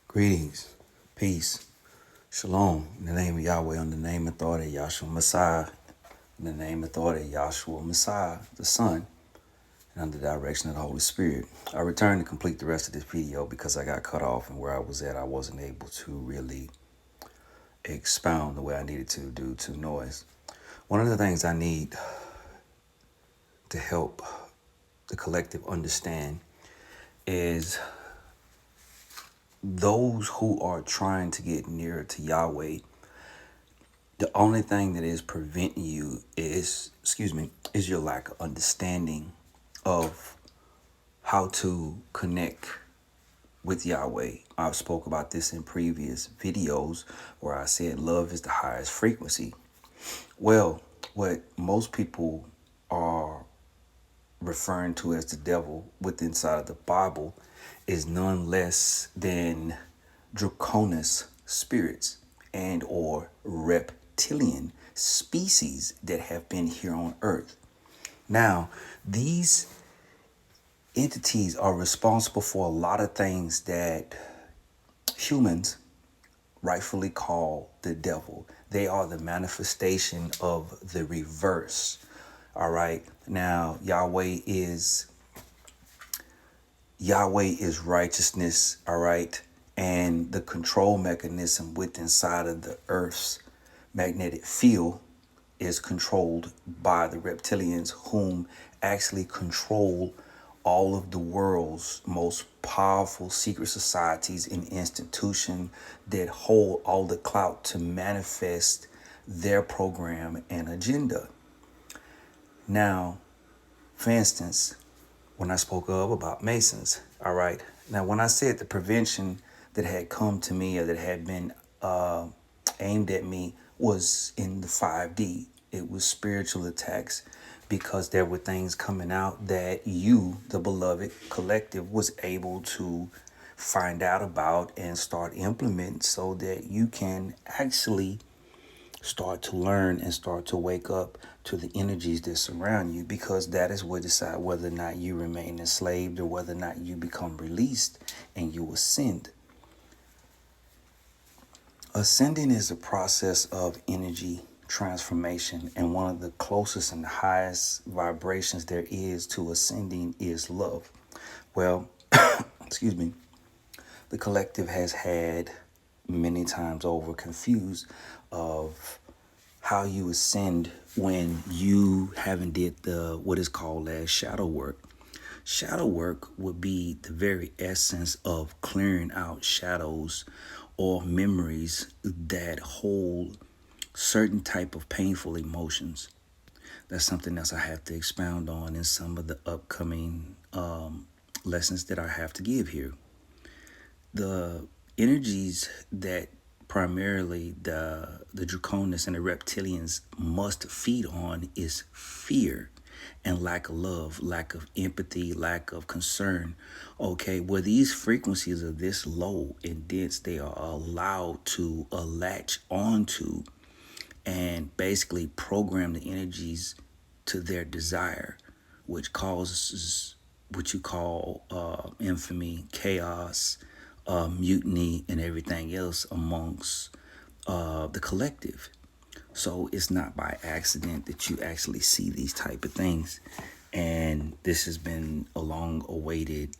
Greetings, peace, shalom, in the name of Yahweh, on the name and authority of Yahshua Messiah, in the name and authority of Yahshua Messiah, the Son, and under the direction of the Holy Spirit. I returned to complete the rest of this video because I got cut off, and where I was at, I wasn't able to really expound the way I needed to due to noise. One of the things I need to help the collective understand is those who are trying to get nearer to Yahweh, the only thing that is preventing you is your lack of understanding of how to connect with Yahweh. I've spoke about this in previous videos where I said love is the highest frequency. Well, what most people are referring to as the devil within inside of the Bible is none less than draconis spirits and or reptilian species that have been here on earth. Now, these entities are responsible for a lot of things that humans rightfully call the devil. They are the manifestation of the reverse. All right. Now, Yahweh is righteousness. All right. And the control mechanism within inside of the earth's magnetic field is controlled by the reptilians, whom actually control all of the world's most powerful secret societies and institutions that hold all the clout to manifest their program and agenda. Now, for instance, when I spoke about Masons, all right. Now, when I said the prevention that had come to me or that had been aimed at me was in the 5D, it was spiritual attacks, because there were things coming out that you, the beloved collective, was able to find out about and start implementing so that you can actually start to learn and start to wake up to the energies that surround you, because that is what decide whether or not you remain enslaved or whether or not you become released and you ascend. Ascending is a process of energy transformation, and one of the closest and highest vibrations there is to ascending is love. Well, the collective has had many times over confused of how you ascend when you haven't did the what is called as shadow work. Shadow work would be the very essence of clearing out shadows or memories that hold certain type of painful emotions. That's something else I have to expound on in some of the upcoming lessons that I have to give here. The energies that primarily the draconians and the reptilians must feed on is fear and lack of love, lack of empathy, lack of concern. Okay, where these frequencies are this low and dense, they are allowed to latch onto and basically program the energies to their desire, which causes what you call infamy, chaos, mutiny, and everything else amongst the collective. So it's not by accident that you actually see these type of things. And this has been a long-awaited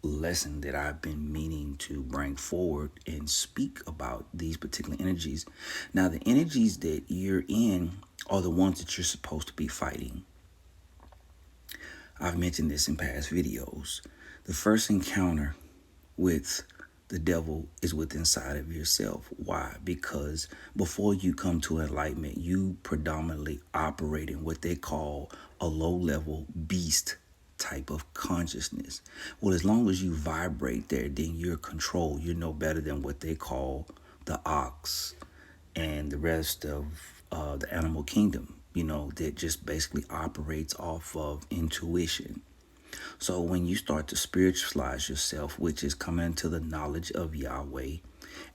lesson that I've been meaning to bring forward and speak about these particular energies. Now, the energies that you're in are the ones that you're supposed to be fighting. I've mentioned this in past videos. The first encounter with the devil is within inside of yourself. Why? Because before you come to enlightenment, you predominantly operate in what they call a low-level beast type of consciousness. Well, as long as you vibrate there, then you're controlled. You're no better than what they call the ox and the rest of the animal kingdom, that just basically operates off of intuition. So when you start to spiritualize yourself, which is coming to the knowledge of Yahweh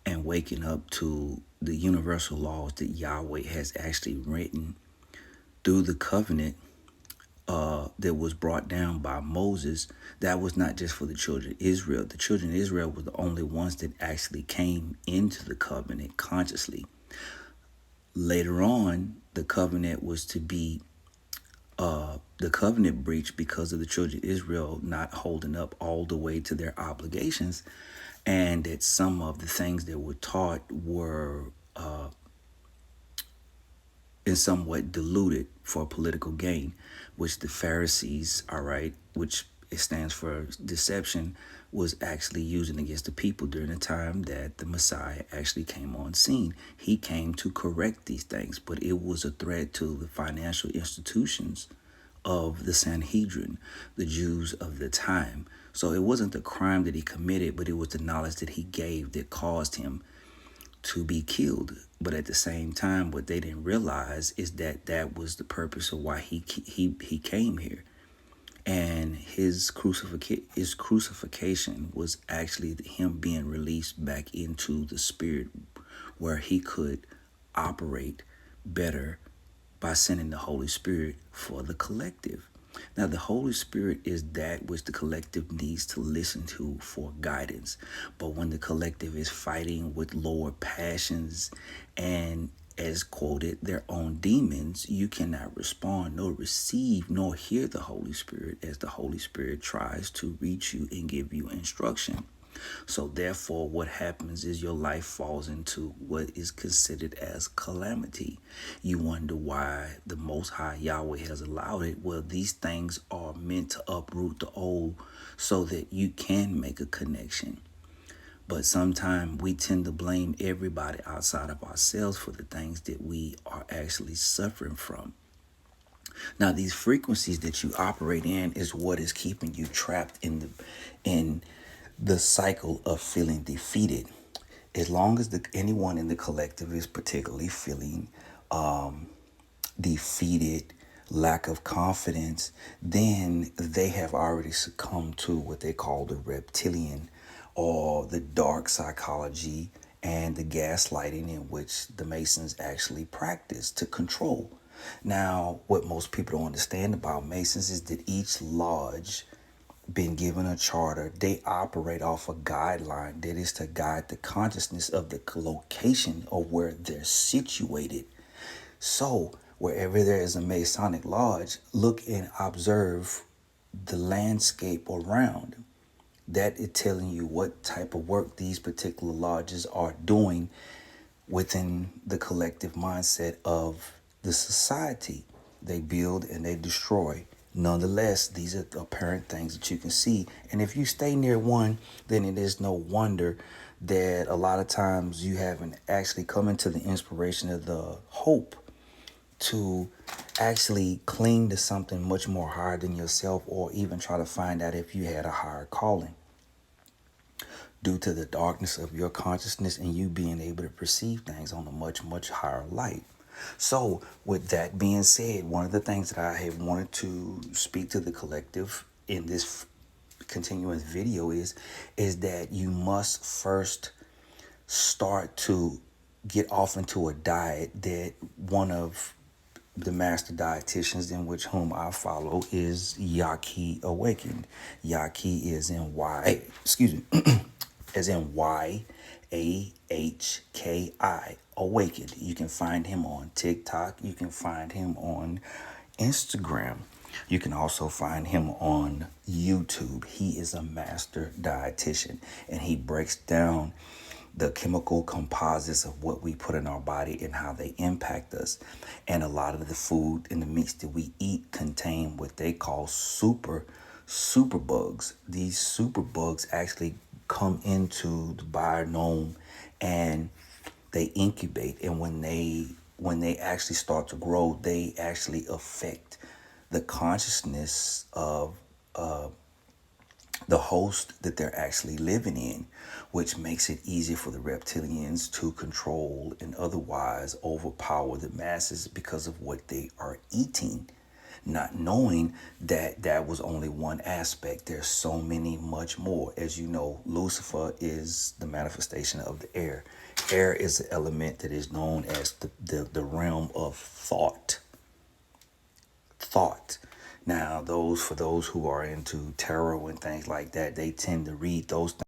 and waking up to the universal laws that Yahweh has actually written through the covenant that was brought down by Moses, that was not just for the children of Israel. The children of Israel were the only ones that actually came into the covenant consciously. Later on, the covenant was to be the covenant breach because of the children of Israel not holding up all the way to their obligations, and that some of the things that were taught were and somewhat diluted for political gain, which the Pharisees, all right, which it stands for deception, was actually using against the people during the time that the Messiah actually came on scene. He came to correct these things, but it was a threat to the financial institutions of the Sanhedrin, the Jews of the time. So it wasn't the crime that he committed, but it was the knowledge that he gave that caused him to be killed. But at the same time, what they didn't realize is that that was the purpose of why he came here. And his crucifixion was actually him being released back into the spirit where he could operate better by sending the Holy Spirit for the collective. Now, the Holy Spirit is that which the collective needs to listen to for guidance. But when the collective is fighting with lower passions and, as quoted, their own demons, you cannot respond, nor receive, nor hear the Holy Spirit as the Holy Spirit tries to reach you and give you instruction. So therefore, what happens is your life falls into what is considered as calamity. You wonder why the Most High Yahweh has allowed it. Well, these things are meant to uproot the old so that you can make a connection. But sometimes we tend to blame everybody outside of ourselves for the things that we are actually suffering from. Now, these frequencies that you operate in is what is keeping you trapped in the cycle of feeling defeated. As long as anyone in the collective is particularly feeling defeated, lack of confidence, then they have already succumbed to what they call the reptilian or the dark psychology and the gaslighting in which the Masons actually practice to control. Now, what most people don't understand about Masons is that each lodge been given a charter. They operate off a guideline that is to guide the consciousness of the location of where they're situated. So wherever there is a Masonic lodge, look and observe the landscape around. That is telling you what type of work these particular lodges are doing within the collective mindset of the society. They build and they destroy. Nonetheless, these are the apparent things that you can see. And if you stay near one, then it is no wonder that a lot of times you haven't actually come into the inspiration of the hope to actually cling to something much more higher than yourself, or even try to find out if you had a higher calling due to the darkness of your consciousness and you being able to perceive things on a much, much higher light. So with that being said, one of the things that I have wanted to speak to the collective in this continuous video is that you must first start to get off into a diet that one of the master dietitians in which whom I follow is Yahki Awakened. Yahki is in as in YAHKI, Awakened. You can find him on TikTok. You can find him on Instagram. You can also find him on YouTube. He is a master dietitian, and he breaks down the chemical composites of what we put in our body and how they impact us. And a lot of the food and the meats that we eat contain what they call super bugs. These super bugs actually come into the biome and they incubate, and when they actually start to grow, they actually affect the consciousness of the host that they're actually living in, which makes it easy for the reptilians to control and otherwise overpower the masses because of what they are eating, not knowing that that was only one aspect. There's so many much more. As you know, Lucifer is the manifestation of the air. Air is the element that is known as the realm of thought. Now, those for those who are into tarot and things like that, they tend to read those things